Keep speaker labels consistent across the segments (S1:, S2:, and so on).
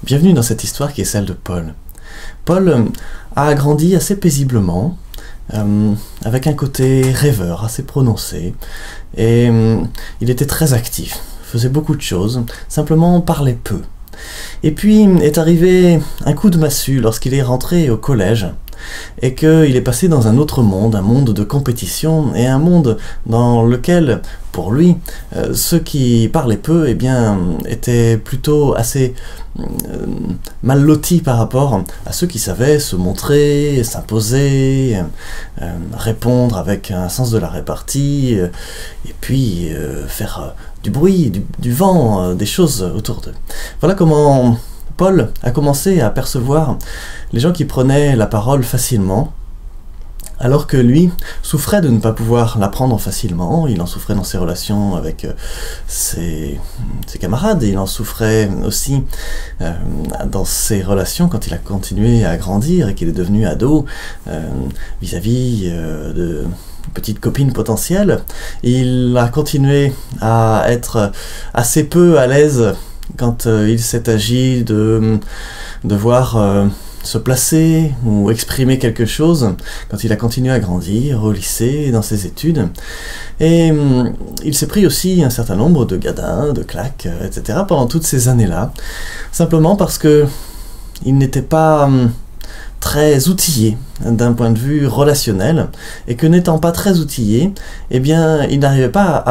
S1: Bienvenue dans cette histoire qui est celle de Paul. Paul a grandi assez paisiblement, avec un côté rêveur assez prononcé, et il était très actif, faisait beaucoup de choses, simplement parlait peu. Et puis est arrivé un coup de massue lorsqu'il est rentré au collège, et qu'il est passé dans un autre monde, un monde de compétition, et un monde dans lequel, pour lui, ceux qui parlaient peu, eh bien, étaient plutôt assez mal lotis par rapport à ceux qui savaient se montrer, s'imposer, répondre avec un sens de la répartie, et puis faire du bruit, du vent, des choses autour d'eux. Voilà comment Paul a commencé à percevoir les gens qui prenaient la parole facilement, alors que lui souffrait de ne pas pouvoir la prendre facilement. Il en souffrait dans ses relations avec ses camarades, et il en souffrait aussi dans ses relations quand il a continué à grandir et qu'il est devenu ado vis-à-vis de petites copines potentielles. Il a continué à être assez peu à l'aise quand il s'est agi de devoir se placer ou exprimer quelque chose, quand il a continué à grandir au lycée, dans ses études. Et il s'est pris aussi un certain nombre de gadins, de claques, etc. pendant toutes ces années-là, simplement parce que il n'était pas très outillé d'un point de vue relationnel, et que n'étant pas très outillé, eh bien, il n'arrivait pas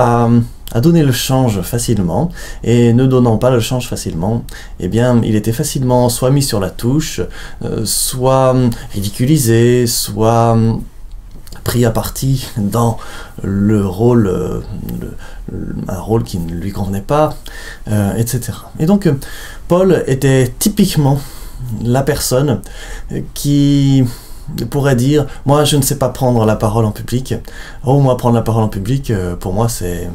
S1: à donner le change facilement, et ne donnant pas le change facilement, eh bien, il était facilement soit mis sur la touche, soit ridiculisé, soit pris à partie dans le rôle, un rôle qui ne lui convenait pas, etc. Et donc, Paul était typiquement la personne qui pourrait dire « Moi, je ne sais pas prendre la parole en public. Oh, moi, prendre la parole en public, pour moi, c'est...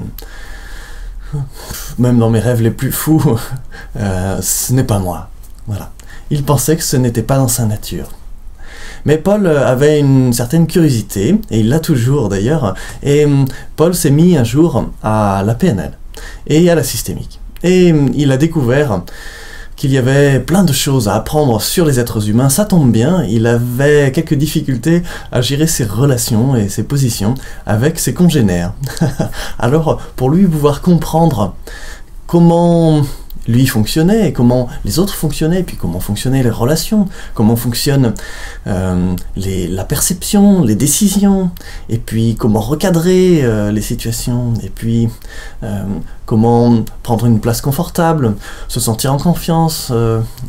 S1: Même dans mes rêves les plus fous, ce n'est pas moi. » Voilà. Il pensait que ce n'était pas dans sa nature. Mais Paul avait une certaine curiosité, et il l'a toujours d'ailleurs, et Paul s'est mis un jour à la PNL et à la systémique. Et il a découvert qu'il y avait plein de choses à apprendre sur les êtres humains. Ça tombe bien, il avait quelques difficultés à gérer ses relations et ses positions avec ses congénères. Alors, pour lui pouvoir comprendre comment lui fonctionnait, et comment les autres fonctionnaient, et puis comment fonctionnaient les relations, comment fonctionne la perception, les décisions, et puis comment recadrer les situations, et puis comment prendre une place confortable, se sentir en confiance,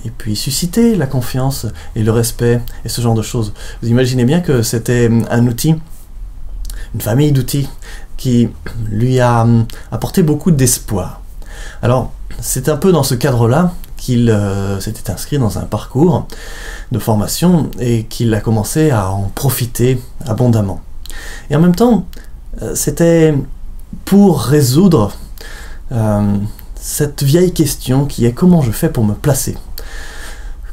S1: et puis susciter la confiance et le respect, et ce genre de choses. Vous imaginez bien que c'était un outil, une famille d'outils, qui lui a apporté beaucoup d'espoir. Alors, c'est un peu dans ce cadre-là qu'il s'était inscrit dans un parcours de formation et qu'il a commencé à en profiter abondamment. Et en même temps, c'était pour résoudre cette vieille question qui est comment je fais pour me placer?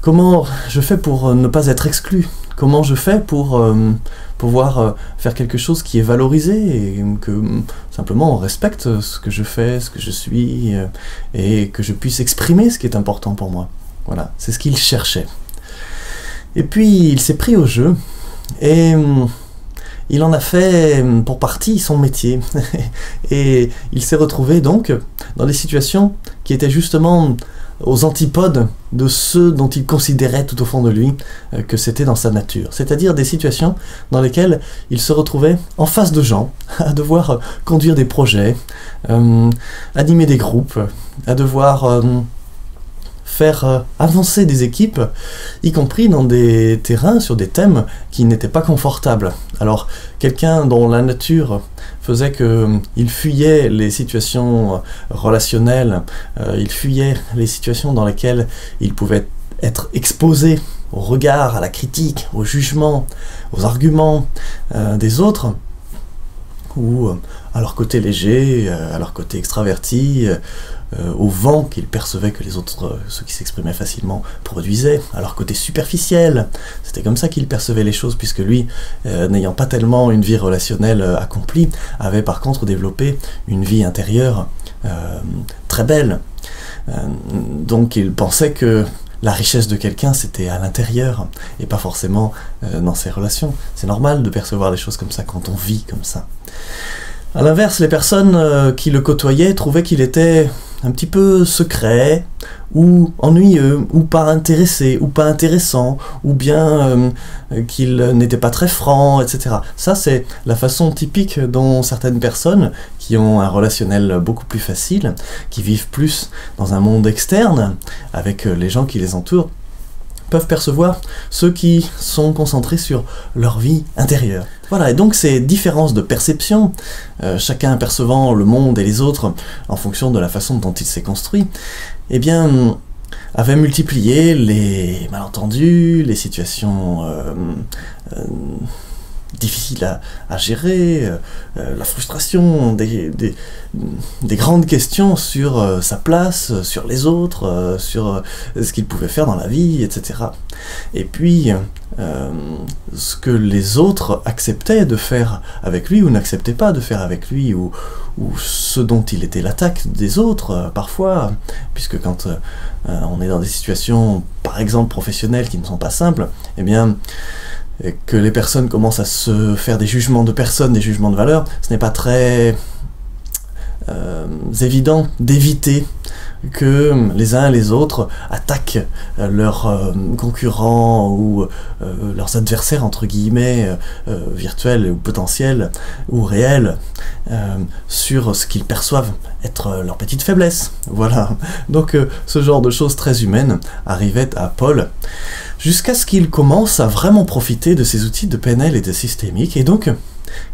S1: Comment je fais pour ne pas être exclu? Comment je fais pour pouvoir faire quelque chose qui est valorisé, et que simplement on respecte ce que je fais, ce que je suis, et que je puisse exprimer ce qui est important pour moi. Voilà, c'est ce qu'il cherchait. Et puis il s'est pris au jeu, et il en a fait pour partie son métier. Et il s'est retrouvé donc dans des situations qui étaient justement aux antipodes de ceux dont il considérait tout au fond de lui que c'était dans sa nature. C'est-à-dire des situations dans lesquelles il se retrouvait en face de gens, à devoir conduire des projets, animer des groupes, à devoir faire avancer des équipes, y compris dans des terrains, sur des thèmes qui n'étaient pas confortables. Alors, quelqu'un dont la nature faisait qu'il fuyait les situations relationnelles, il fuyait les situations dans lesquelles il pouvait être exposé au regard, à la critique, au jugement, aux arguments des autres, ou à leur côté léger, à leur côté extraverti, au vent qu'ils percevaient que les autres, ceux qui s'exprimaient facilement, produisaient, à leur côté superficiel. C'était comme ça qu'il percevait les choses, puisque lui, n'ayant pas tellement une vie relationnelle accomplie, avait par contre développé une vie intérieure très belle. Donc il pensait que la richesse de quelqu'un, c'était à l'intérieur, et pas forcément dans ses relations. C'est normal de percevoir les choses comme ça quand on vit comme ça. À l'inverse, les personnes qui le côtoyaient trouvaient qu'il était un petit peu secret, ou ennuyeux, ou pas intéressé, ou pas intéressant, ou bien qu'il n'était pas très franc, etc. Ça, c'est la façon typique dont certaines personnes qui ont un relationnel beaucoup plus facile, qui vivent plus dans un monde externe, avec les gens qui les entourent, peuvent percevoir ceux qui sont concentrés sur leur vie intérieure. Voilà, et donc ces différences de perception, chacun percevant le monde et les autres en fonction de la façon dont il s'est construit, eh bien, avaient multiplié les malentendus, les situations difficiles à gérer, la frustration, des grandes questions sur sa place, sur les autres, sur ce qu'il pouvait faire dans la vie, etc. Et puis, ce que les autres acceptaient de faire avec lui ou n'acceptaient pas de faire avec lui, ou ce dont il était l'attaque des autres, parfois, puisque quand on est dans des situations, par exemple professionnelles, qui ne sont pas simples, eh bien, que les personnes commencent à se faire des jugements de personnes, des jugements de valeur, ce n'est pas très évident d'éviter que les uns et les autres attaquent leurs concurrents ou leurs adversaires, entre guillemets, virtuels ou potentiels ou réels, sur ce qu'ils perçoivent être leur petite faiblesse. Voilà. Donc ce genre de choses très humaines arrivait à Paul, jusqu'à ce qu'il commence à vraiment profiter de ces outils de PNL et de systémique, et donc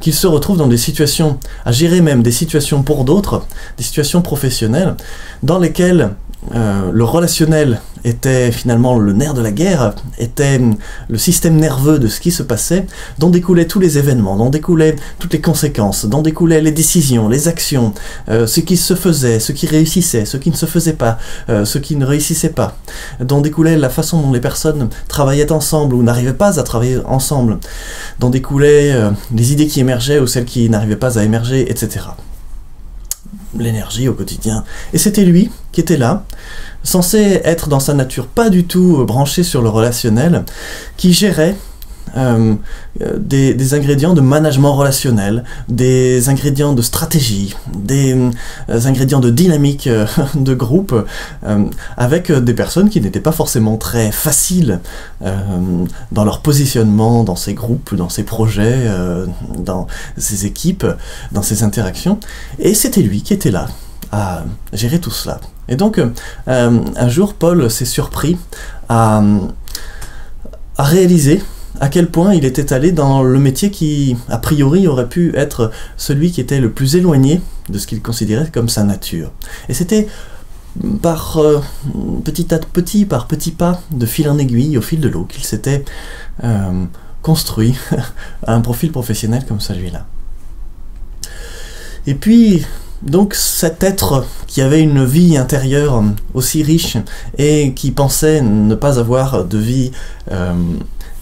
S1: qu'il se retrouve dans des situations, à gérer même des situations pour d'autres, des situations professionnelles, dans lesquelles le relationnel était finalement le nerf de la guerre, était le système nerveux de ce qui se passait, dont découlaient tous les événements, dont découlaient toutes les conséquences, dont découlaient les décisions, les actions, ce qui se faisait, ce qui réussissait, ce qui ne se faisait pas, ce qui ne réussissait pas, dont découlait la façon dont les personnes travaillaient ensemble ou n'arrivaient pas à travailler ensemble, dont découlaient les idées qui émergeaient ou celles qui n'arrivaient pas à émerger, etc. L'énergie au quotidien. Et c'était lui qui était là, censé être dans sa nature pas du tout branché sur le relationnel, qui gérait des ingrédients de management relationnel, des ingrédients de stratégie, des ingrédients de dynamique de groupe, avec des personnes qui n'étaient pas forcément très faciles dans leur positionnement, dans ces groupes, dans ces projets, dans ces équipes, dans ces interactions. Et c'était lui qui était là à gérer tout cela. Et donc, un jour, Paul s'est surpris à réaliser à quel point il était allé dans le métier qui, a priori, aurait pu être celui qui était le plus éloigné de ce qu'il considérait comme sa nature. Et c'était par petit à petit, par petits pas, de fil en aiguille, au fil de l'eau, qu'il s'était construit à un profil professionnel comme celui-là. Et puis, donc, cet être qui avait une vie intérieure aussi riche et qui pensait ne pas avoir de vie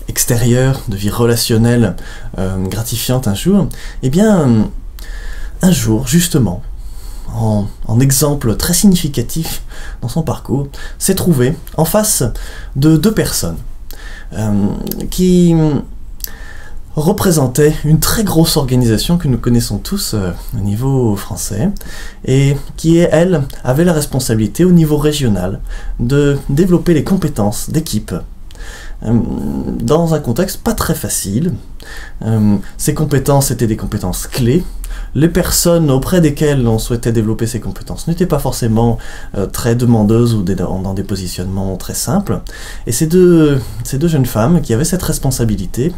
S1: extérieure, de vie relationnelle gratifiante un jour, eh bien, un jour, justement, en exemple très significatif dans son parcours, s'est trouvé en face de deux personnes qui représentaient une très grosse organisation que nous connaissons tous au niveau français, et qui, elle, avait la responsabilité au niveau régional de développer les compétences d'équipe dans un contexte pas très facile. Ces compétences étaient des compétences clés. Les personnes auprès desquelles on souhaitait développer ces compétences n'étaient pas forcément très demandeuses ou dans des positionnements très simples. Et ces deux jeunes femmes qui avaient cette responsabilité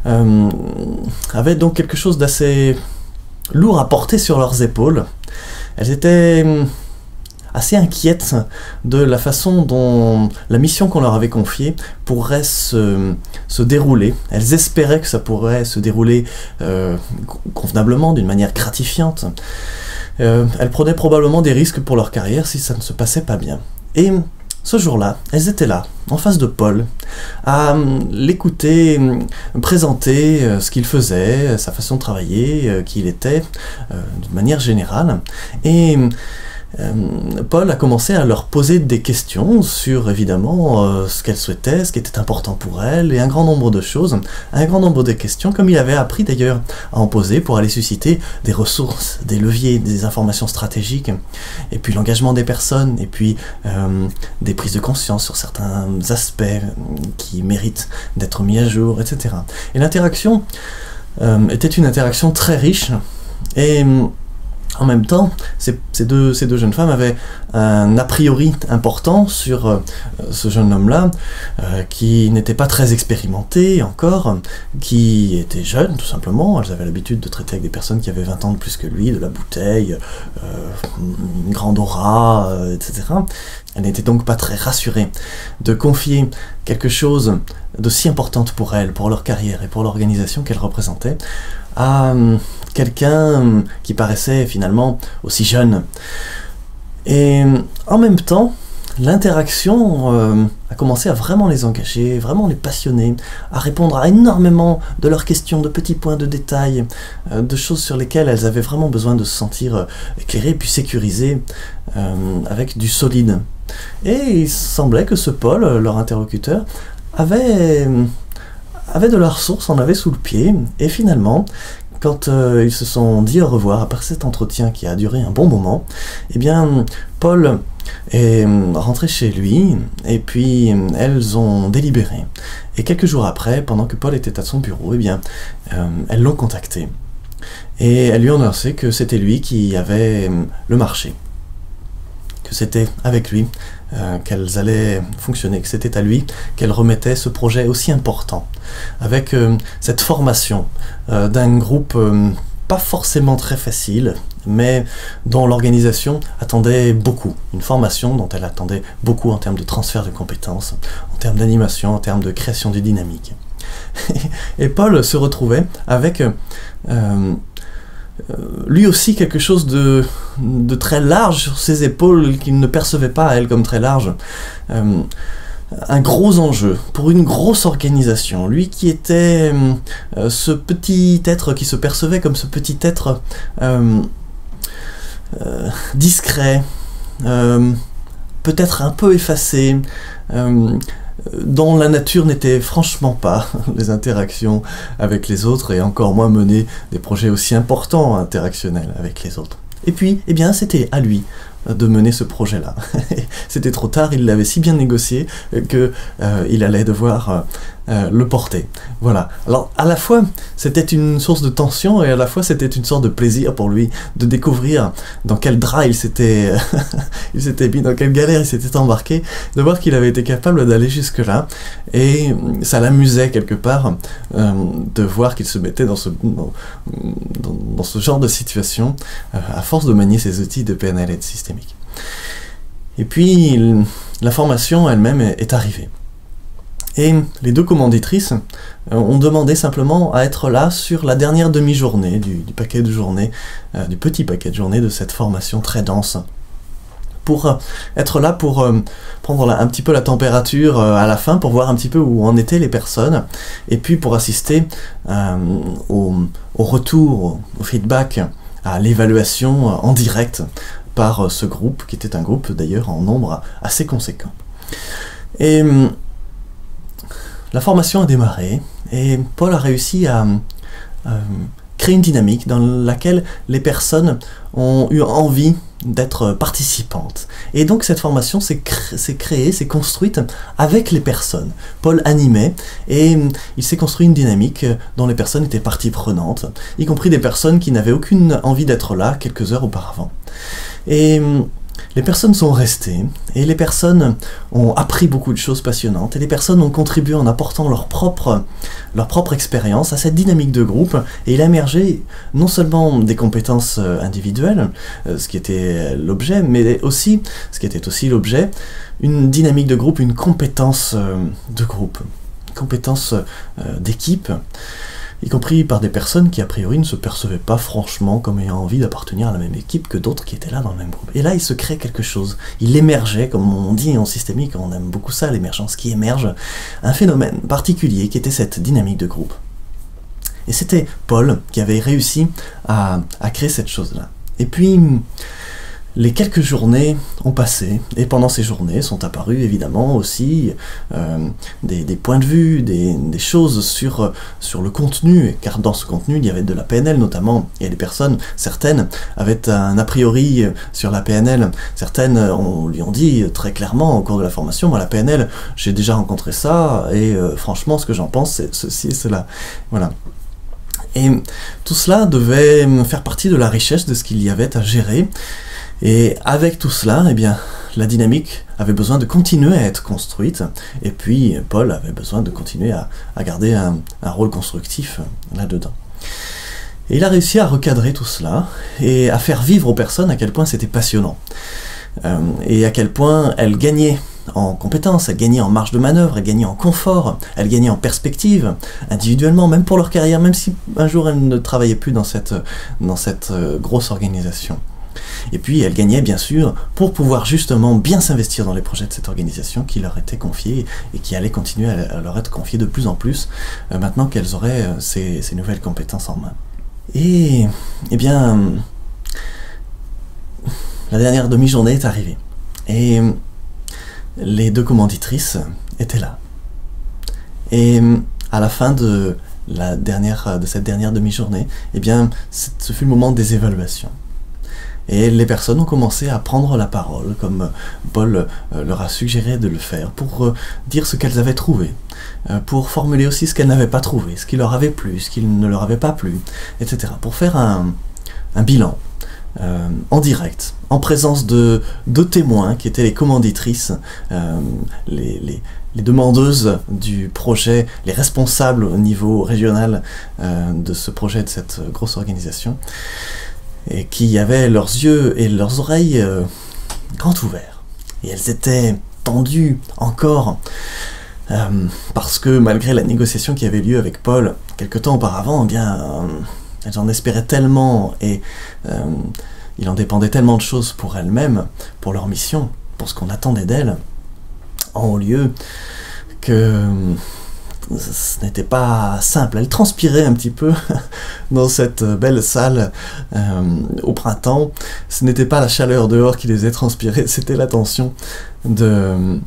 S1: avaient donc quelque chose d'assez lourd à porter sur leurs épaules. Elles étaient assez inquiètes de la façon dont la mission qu'on leur avait confiée pourrait se dérouler. Elles espéraient que ça pourrait se dérouler convenablement, d'une manière gratifiante. Elles prenaient probablement des risques pour leur carrière si ça ne se passait pas bien. Et ce jour-là, elles étaient là, en face de Paul, à l'écouter présenter ce qu'il faisait, sa façon de travailler, qui il était, de manière générale. Et Paul a commencé à leur poser des questions sur, évidemment, ce qu'elles souhaitaient, ce qui était important pour elles, et un grand nombre de choses, un grand nombre de questions, comme il avait appris d'ailleurs à en poser pour aller susciter des ressources, des leviers, des informations stratégiques, et puis l'engagement des personnes, et puis des prises de conscience sur certains aspects qui méritent d'être mis à jour, etc. Et l'interaction était une interaction très riche, et en même temps, ces deux jeunes femmes avaient un a priori important sur ce jeune homme-là, qui n'était pas très expérimenté encore, qui était jeune tout simplement. Elles avaient l'habitude de traiter avec des personnes qui avaient 20 ans de plus que lui, de la bouteille, une grande aura, etc. Elle n'était donc pas très rassurée de confier quelque chose de si important pour elles, pour leur carrière et pour l'organisation qu'elles représentaient, à quelqu'un qui paraissait finalement aussi jeune. Et en même temps, l'interaction a commencé à vraiment les engager, vraiment les passionner, à répondre à énormément de leurs questions, de petits points de détail, de choses sur lesquelles elles avaient vraiment besoin de se sentir éclairées puis sécurisées avec du solide. Et il semblait que ce Paul, leur interlocuteur, avait de la ressource, en avait sous le pied, et finalement, quand ils se sont dit au revoir, après cet entretien qui a duré un bon moment, eh bien, Paul est rentré chez lui, et puis elles ont délibéré. Et quelques jours après, pendant que Paul était à son bureau, eh bien, elles l'ont contacté. Et elles lui ont annoncé que c'était lui qui avait le marché, que c'était avec lui qu'elles allaient fonctionner, que c'était à lui qu'elles remettaient ce projet aussi important, avec cette formation d'un groupe pas forcément très facile, mais dont l'organisation attendait beaucoup, une formation dont elle attendait beaucoup en termes de transfert de compétences, en termes d'animation, en termes de création de dynamique. Et Paul se retrouvait avec lui aussi quelque chose de très large sur ses épaules qu'il ne percevait pas à elle comme très large. Un gros enjeu pour une grosse organisation. Lui qui était ce petit être qui se percevait comme ce petit être discret, peut-être un peu effacé, dont la nature n'était franchement pas les interactions avec les autres, et encore moins mener des projets aussi importants interactionnels avec les autres. Et puis, eh bien, c'était à lui de mener ce projet-là. C'était trop tard, il l'avait si bien négocié que il allait devoir le porter. Voilà. Alors, à la fois, c'était une source de tension, et à la fois, c'était une sorte de plaisir pour lui de découvrir dans quel drap il s'était mis, dans quelle galère il s'était embarqué, de voir qu'il avait été capable d'aller jusque-là, et ça l'amusait quelque part de voir qu'il se mettait dans ce genre de situation à force de manier ses outils de PNL et de systémique. Et puis, la formation elle-même est arrivée. Et les deux commanditrices ont demandé simplement à être là sur la dernière demi-journée du paquet de journée, du petit paquet de journée de cette formation très dense, pour être là pour prendre un petit peu la température à la fin, pour voir un petit peu où en étaient les personnes, et puis pour assister au retour, au feedback, à l'évaluation en direct par ce groupe, qui était un groupe d'ailleurs en nombre assez conséquent. Et la formation a démarré, et Paul a réussi à créer une dynamique dans laquelle les personnes ont eu envie d'être participantes. Et donc cette formation s'est créée, s'est construite avec les personnes. Paul animait, et il s'est construit une dynamique dont les personnes étaient partie prenante, y compris des personnes qui n'avaient aucune envie d'être là quelques heures auparavant. Et les personnes sont restées, et les personnes ont appris beaucoup de choses passionnantes, et les personnes ont contribué en apportant leur propre expérience à cette dynamique de groupe, et il a émergé non seulement des compétences individuelles, ce qui était l'objet, mais aussi, ce qui était aussi l'objet, une dynamique de groupe, une compétence de groupe, une compétence d'équipe, y compris par des personnes qui a priori ne se percevaient pas franchement comme ayant envie d'appartenir à la même équipe que d'autres qui étaient là dans le même groupe. Et là, il se crée quelque chose. Il émergeait, comme on dit en systémique, on aime beaucoup ça, l'émergence qui émerge, un phénomène particulier qui était cette dynamique de groupe. Et c'était Paul qui avait réussi à créer cette chose-là. Et puis, Les quelques journées ont passé, et pendant ces journées sont apparus évidemment aussi des points de vue, des choses sur le contenu, car dans ce contenu il y avait de la PNL notamment, et les personnes, certaines avaient un a priori sur la PNL, certaines lui ont dit très clairement au cours de la formation, moi la PNL j'ai déjà rencontré ça, et franchement ce que j'en pense c'est ceci et cela, voilà. Et tout cela devait faire partie de la richesse de ce qu'il y avait à gérer. Et avec tout cela, eh bien, la dynamique avait besoin de continuer à être construite, et puis Paul avait besoin de continuer à garder un rôle constructif là-dedans. Et il a réussi à recadrer tout cela, et à faire vivre aux personnes à quel point c'était passionnant, et à quel point elles gagnaient en compétences, elles gagnaient en marge de manœuvre, elles gagnaient en confort, elles gagnaient en perspective, individuellement, même pour leur carrière, même si un jour elles ne travaillaient plus dans cette grosse organisation. Et puis elles gagnaient bien sûr pour pouvoir justement bien s'investir dans les projets de cette organisation qui leur étaient confiés et qui allaient continuer à leur être confiés de plus en plus maintenant qu'elles auraient ces nouvelles compétences en main. Et bien, la dernière demi-journée est arrivée et les deux commanditrices étaient là. Et à la fin de cette dernière demi-journée, eh bien, ce fut le moment des évaluations. Et les personnes ont commencé à prendre la parole, comme Paul leur a suggéré de le faire, pour dire ce qu'elles avaient trouvé, pour formuler aussi ce qu'elles n'avaient pas trouvé, ce qui leur avait plu, ce qui ne leur avait pas plu, etc. Pour faire un bilan en direct, en présence de deux témoins qui étaient les commanditrices, les demandeuses du projet, les responsables au niveau régional de ce projet, de cette grosse organisation, et qui avaient leurs yeux et leurs oreilles grands ouverts. Et elles étaient tendues encore, parce que malgré la négociation qui avait lieu avec Paul quelque temps auparavant, eh bien, elles en espéraient tellement, et il en dépendait tellement de choses pour elles-mêmes, pour leur mission, pour ce qu'on attendait d'elles, en haut lieu, que ce n'était pas simple. Elles transpiraient un petit peu dans cette belle salle au printemps. Ce n'était pas la chaleur dehors qui les a transpirées, c'était la tension de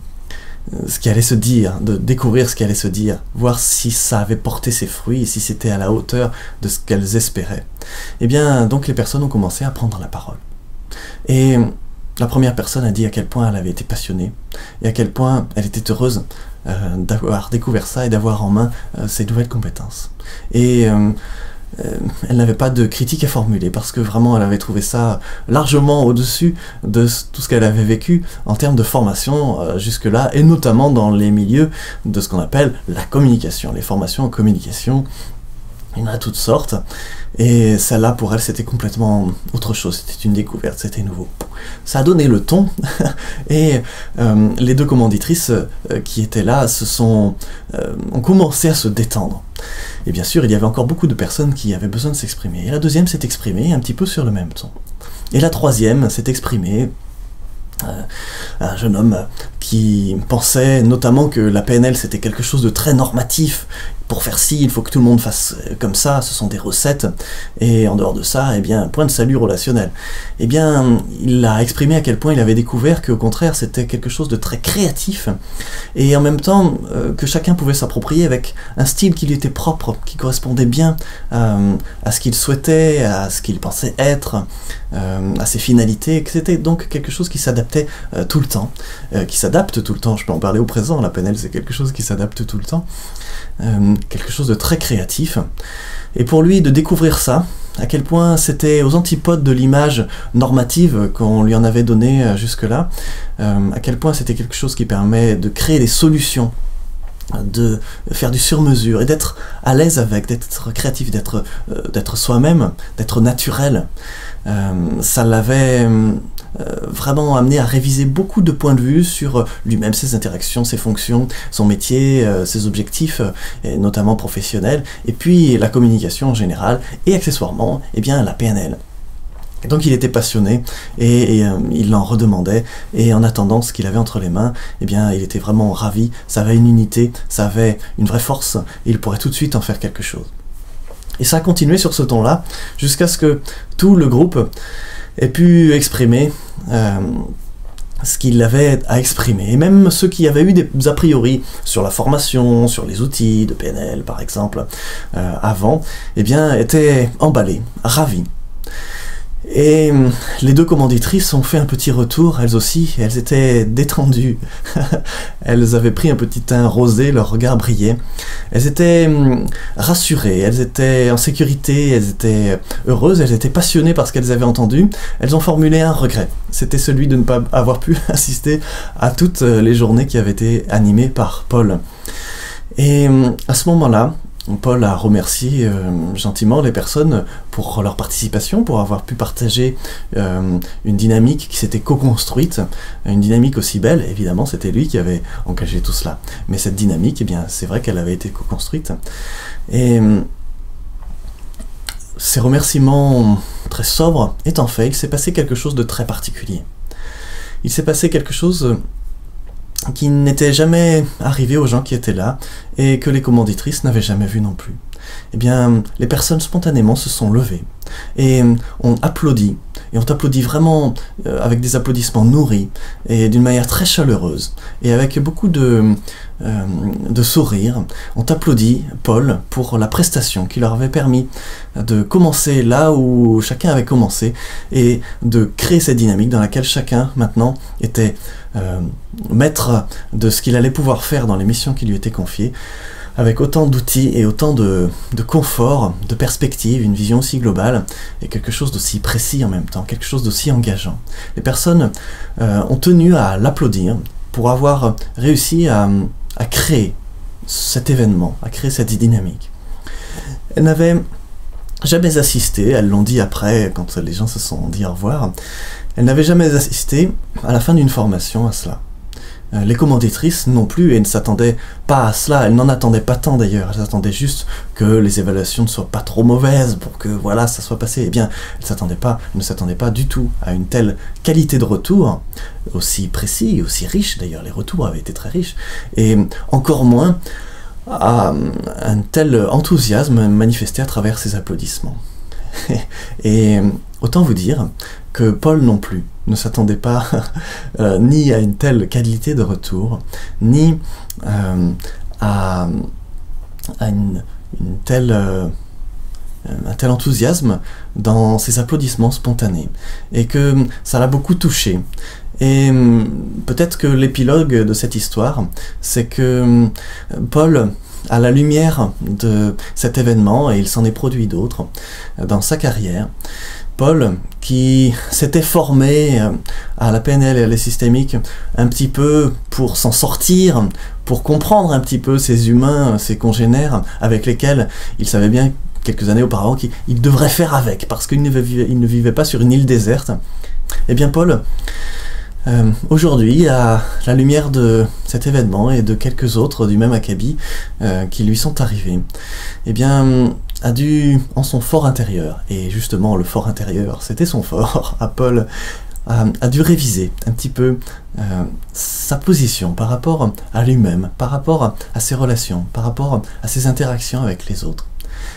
S1: ce qui allait se dire, de découvrir ce qui allait se dire, voir si ça avait porté ses fruits et si c'était à la hauteur de ce qu'elles espéraient. Et bien, donc les personnes ont commencé à prendre la parole. Et la première personne a dit à quel point elle avait été passionnée et à quel point elle était heureuse d'avoir découvert ça et d'avoir en main ces nouvelles compétences. Et elle n'avait pas de critique à formuler parce que vraiment elle avait trouvé ça largement au-dessus de tout ce qu'elle avait vécu en termes de formation jusque-là, et notamment dans les milieux de ce qu'on appelle la communication, les formations en communication. Il y en a toutes sortes, et celle-là pour elle c'était complètement autre chose, c'était une découverte, c'était nouveau. Ça a donné le ton, et les deux commanditrices qui étaient là ont commencé à se détendre. Et bien sûr il y avait encore beaucoup de personnes qui avaient besoin de s'exprimer, et la deuxième s'est exprimée un petit peu sur le même ton. Et la troisième s'est exprimée, un jeune homme qui pensait notamment que la PNL c'était quelque chose de très normatif. Pour faire ci, il faut que tout le monde fasse comme ça, ce sont des recettes, et en dehors de ça, eh bien, point de salut relationnel. Eh bien, il a exprimé à quel point il avait découvert qu'au contraire, c'était quelque chose de très créatif, et en même temps, que chacun pouvait s'approprier avec un style qui lui était propre, qui correspondait bien à ce qu'il souhaitait, à ce qu'il pensait être, à ses finalités, que c'était donc quelque chose qui s'adaptait tout le temps, qui s'adapte tout le temps, je peux en parler au présent, la PNL c'est quelque chose qui s'adapte tout le temps, quelque chose de très créatif, et pour lui de découvrir ça, à quel point c'était aux antipodes de l'image normative qu'on lui en avait donnée jusque-là, à quel point c'était quelque chose qui permet de créer des solutions, de faire du sur-mesure, et d'être à l'aise avec, d'être créatif, d'être soi-même, d'être naturel. Ça l'avait vraiment amené à réviser beaucoup de points de vue sur lui-même, ses interactions, ses fonctions, son métier, ses objectifs, et notamment professionnels, et puis la communication en général, et accessoirement, eh bien, la PNL. Et donc il était passionné, et il l'en redemandait, et en attendant ce qu'il avait entre les mains, eh bien, il était vraiment ravi, ça avait une unité, ça avait une vraie force, et il pourrait tout de suite en faire quelque chose. Et ça a continué sur ce ton-là, jusqu'à ce que tout le groupe ait pu exprimer ce qu'il avait à exprimer. Et même ceux qui avaient eu des a priori sur la formation, sur les outils de PNL par exemple, avant, eh bien étaient emballés, ravis. Et les deux commanditrices ont fait un petit retour, elles aussi, elles étaient détendues. Elles avaient pris un petit teint rosé, leur regard brillait. Elles étaient rassurées, elles étaient en sécurité, elles étaient heureuses, elles étaient passionnées par ce qu'elles avaient entendu. Elles ont formulé un regret. C'était celui de ne pas avoir pu assister à toutes les journées qui avaient été animées par Paul. Et à ce moment-là, Paul a remercié gentiment les personnes pour leur participation, pour avoir pu partager une dynamique qui s'était co-construite, une dynamique aussi belle. Évidemment, c'était lui qui avait engagé tout cela. Mais cette dynamique, eh bien, c'est vrai qu'elle avait été co-construite. Et ces remerciements très sobres étant faits, il s'est passé quelque chose de très particulier. Il s'est passé quelque chose qui n'était jamais arrivé aux gens qui étaient là, et que les commanditrices n'avaient jamais vu non plus. Eh bien, les personnes spontanément se sont levées, et ont applaudi vraiment avec des applaudissements nourris, et d'une manière très chaleureuse, et avec beaucoup de sourires, ont applaudi Paul pour la prestation qui leur avait permis de commencer là où chacun avait commencé, et de créer cette dynamique dans laquelle chacun, maintenant, était maître de ce qu'il allait pouvoir faire dans les missions qui lui étaient confiées, avec autant d'outils et autant de confort, de perspective, une vision aussi globale, et quelque chose d'aussi précis en même temps, quelque chose d'aussi engageant. Les personnes ont tenu à l'applaudir pour avoir réussi à créer cet événement, à créer cette dynamique. Elles n'avaient jamais assisté, elles l'ont dit après, quand les gens se sont dit au revoir, elles n'avaient jamais assisté à la fin d'une formation à cela. Les commanditrices non plus, et ne s'attendaient pas à cela, elles n'en attendaient pas tant d'ailleurs, elles attendaient juste que les évaluations ne soient pas trop mauvaises pour que voilà, ça soit passé. Eh bien, elles ne s'attendaient pas du tout à une telle qualité de retour, aussi précis, aussi riche d'ailleurs, les retours avaient été très riches, et encore moins à un tel enthousiasme manifesté à travers ces applaudissements. Et autant vous dire que Paul non plus ne s'attendait pas ni à une telle qualité de retour, ni à un tel enthousiasme dans ces applaudissements spontanés, et que ça l'a beaucoup touché. Et peut-être que l'épilogue de cette histoire, c'est que Paul, à la lumière de cet événement, et il s'en est produit d'autres dans sa carrière, Paul, qui s'était formé à la PNL et à la systémique un petit peu pour s'en sortir, pour comprendre un petit peu ces humains, ces congénères avec lesquels il savait bien quelques années auparavant qu'il devrait faire avec, parce qu'il ne vivait pas sur une île déserte. Eh bien Paul, aujourd'hui, à la lumière de cet événement et de quelques autres du même acabit qui lui sont arrivés, eh bien, a dû, en son fort intérieur, et justement le fort intérieur, c'était son fort, à Paul, a dû réviser un petit peu sa position par rapport à lui-même, par rapport à ses relations, par rapport à ses interactions avec les autres.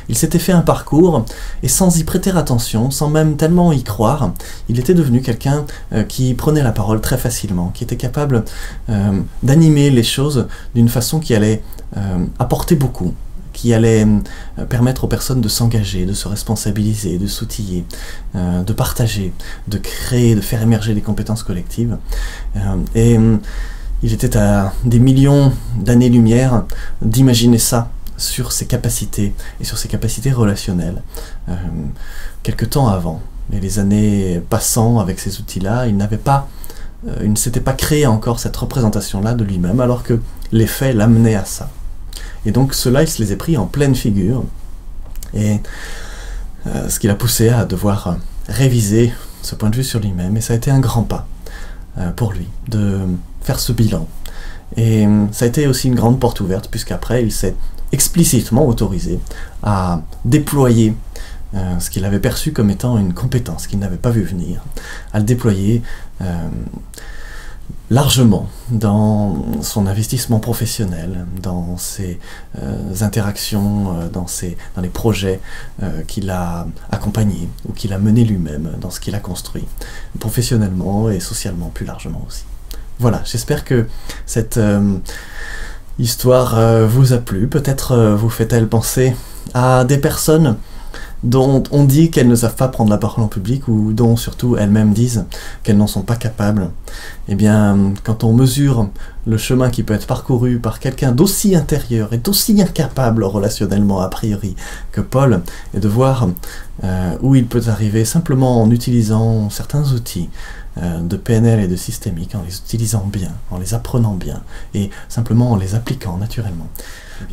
S1: Il s'était fait un parcours, et sans y prêter attention, sans même tellement y croire, il était devenu quelqu'un qui prenait la parole très facilement, qui était capable d'animer les choses d'une façon qui allait apporter beaucoup, qui allait permettre aux personnes de s'engager, de se responsabiliser, de s'outiller, de partager, de créer, de faire émerger des compétences collectives. Et il était à des millions d'années-lumière d'imaginer ça sur ses capacités, et sur ses capacités relationnelles. Quelque temps avant, mais les années passant avec ces outils-là, il ne s'était pas créé encore cette représentation-là de lui-même, alors que les faits l'amenaient à ça. Et donc cela, il se les a pris en pleine figure, et ce qui l'a poussé à devoir réviser ce point de vue sur lui-même, et ça a été un grand pas pour lui, de faire ce bilan. Et ça a été aussi une grande porte ouverte, puisqu'après, il s'est explicitement autorisé à déployer ce qu'il avait perçu comme étant une compétence qu'il n'avait pas vu venir, à le déployer largement dans son investissement professionnel, dans ses interactions, dans les projets qu'il a accompagnés ou qu'il a menés lui-même, dans ce qu'il a construit, professionnellement et socialement plus largement aussi. Voilà, j'espère que cette histoire vous a plu. Peut-être vous fait-elle penser à des personnes dont on dit qu'elles ne savent pas prendre la parole en public, ou dont surtout elles-mêmes disent qu'elles n'en sont pas capables. Eh bien, quand on mesure le chemin qui peut être parcouru par quelqu'un d'aussi intérieur et d'aussi incapable relationnellement a priori que Paul, et de voir où il peut arriver simplement en utilisant certains outils de PNL et de systémique, en les utilisant bien, en les apprenant bien, et simplement en les appliquant naturellement.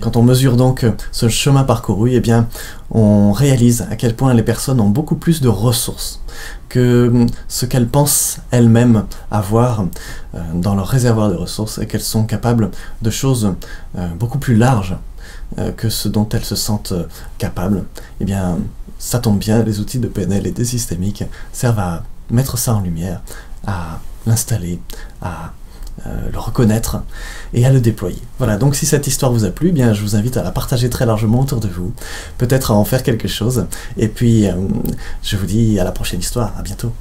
S1: Quand on mesure donc ce chemin parcouru, eh bien, on réalise à quel point les personnes ont beaucoup plus de ressources que ce qu'elles pensent elles-mêmes avoir dans leur réservoir de ressources, et qu'elles sont capables de choses beaucoup plus larges que ce dont elles se sentent capables. Eh bien, ça tombe bien, les outils de PNL et de systémique servent à mettre ça en lumière, à l'installer, à le reconnaître et à le déployer. Voilà, donc si cette histoire vous a plu, eh bien je vous invite à la partager très largement autour de vous, peut-être à en faire quelque chose, et puis je vous dis à la prochaine histoire, à bientôt.